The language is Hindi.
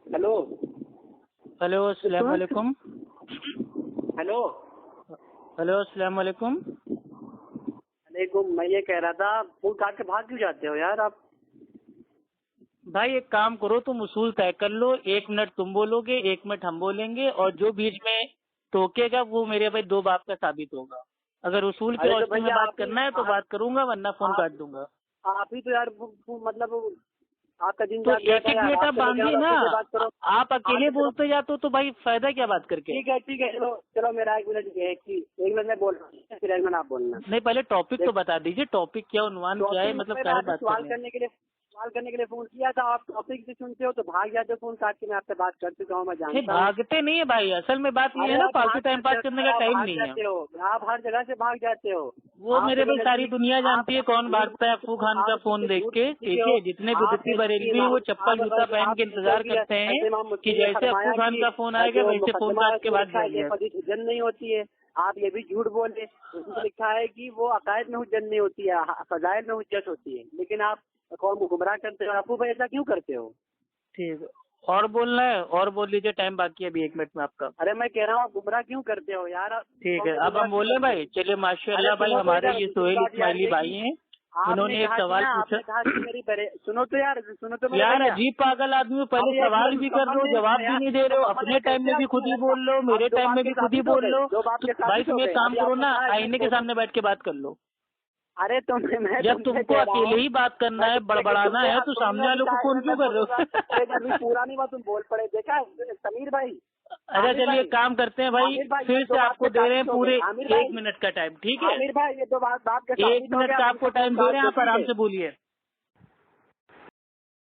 हेलो। हेलो अस्सलाम वालेकुम। हेलो। हेलो अस्सलाम वालेकुम। वालेकुम। मैं ये कह रहा था, फोन काट के भाग क्यों जाते हो यार आप? भाई एक काम करो, तुम उसूल तय कर लो। 1 मिनट तुम बोलोगे, 1 मिनट हम बोलेंगे, और जो बीच में टोकेगा वो मेरे भाई दो बाप का साबित होगा। अगर उसूल के अरे तो रोशनी में भैया बात करना है तो बात करूंगा, वरना फोन काट आप दूंगा। आप ही तो यार मतलब आपका दिन तो जाग गया एक था एक यार। मिनट आप आपसे मैं कह बांधिए रहा था ना। अच्छे से बात करो। आप हाँ अकेले तो चलो, बोलते जाते हो तो भाई फायदा क्या बात करके। ठीक है चलो चलो, मेरा 1 मिनट एक मिनट में बोल रहा हूँ, फिर 1 मिनट आप बोलना। नहीं, पहले टॉपिक तो देख, बता दीजिए, टॉपिक क्या, उन्वान क्या है, टॉपिक मतलब मैं क्या है आपसे बात करनी है। सवाल करने के लिए फोन किया था। आप टॉपिक से सुनते हो तो भाग जाते हो फोन काट के। मैं आपसे बात कर चुका हूँ, मैं नहीं जानता हूँ। भागते नहीं है भाई, असल में बात ये है अरे ना, आप फालतू भाग टाइम जाते पास हो करने यार, का आप टाइम भाग नहीं है। जाते हो। आप हर जगह से भाग जाते हो। वो आप मेरे तो भाई सारी नजदीक दुनिया आप जानती है कौन झूठ भागता है अफू खान का आप फोन देख झूठ के, ठीक ठीक हो। है। जितने आप बिदती ऐसे बरेलवी हैं वो इमाम चप्पल जूता पहन आप के ऐसे हो इंतजार कि करते हैं ऐसे इमाम कि मुस्लिम ने जैसे अफू फरमाया खान कि का फोन आएगा जो वैसे फोन मुकदमा है काट के उसमें भाग लिखा है जाइए। बेफर्जी हुज्जत नहीं होती है। आप ये भी झूठ बोले। उसमें लिखा है कि वो अकायद में हुज्जत नहीं होती है, फजाइल में हुज्जत होती है। लेकिन आप कौम को गुमराह करते हो। आपको भाई ऐसा क्यों करते हो? ठीक है, और बोलना है और बोल लीजिए, टाइम बाकी है अभी 1 मिनट में आपका। अरे मैं कह रहा हूँ, आप गुमराह क्यों करते हो यार? आप ठीक कौम है, को अब गुमराह हम क्यों बोले करते हो? भाई। चलिए अरे माशाल्लाह भाई, सुनो तो हमारे इधर ये दूसरी सोहेल बात यार इस्माइली ये भाई कि हैं। आपने इन्होंने एक कहा कि सवाल ना, पूछा। आपने कहा कि सुनो तो यार, सुनो तो मेरे यार भैया। अजीब पागल आदमी हो, अब पहले एक सवाल मिनट भी कर रहे हो, जवाब भी यार, नहीं दे रहे हो। मुकम्मल अपने है। टाइम कैसे में भी खुद ही बोल लो, अब मेरे दो टाइम में बातें भी खुद ही साबित हो बोल गई, लो। दो तो बातें भाई साबित हो तुम एक गई। काम अभी करो आपने ना, कहा आईने के सामने बैठ के बात कर लो। अरे तो मैं जब तुमसे तुमको कह रहा अकेले हूँ। ही बात करना मैं है, तुमसे बड़बड़ाना तुमसे है, अब तो सुनने सामने वालों को फोन क्यों मैं कर रहे बोलूंगा। हो। अरे जब भी पूरा नहीं हुआ तुम बोल पड़े। देखा समीर भाई, अच्छा आमिर चलिए, भाई, एक काम करते हैं भाई, आमिर भाई, ये फिर दो से बातें आपको दे रहे हैं साबित हो गई। पूरे आमिर 1 भाई, मिनट का टाइम, ठीक है। आमिर भाई, ये दो बात का एक साबित हो मिनट गया। का अब आपको इनसे फोन टाइम दे काट रहे हैं, दो, आप ठीक आराम है? से बोलिए।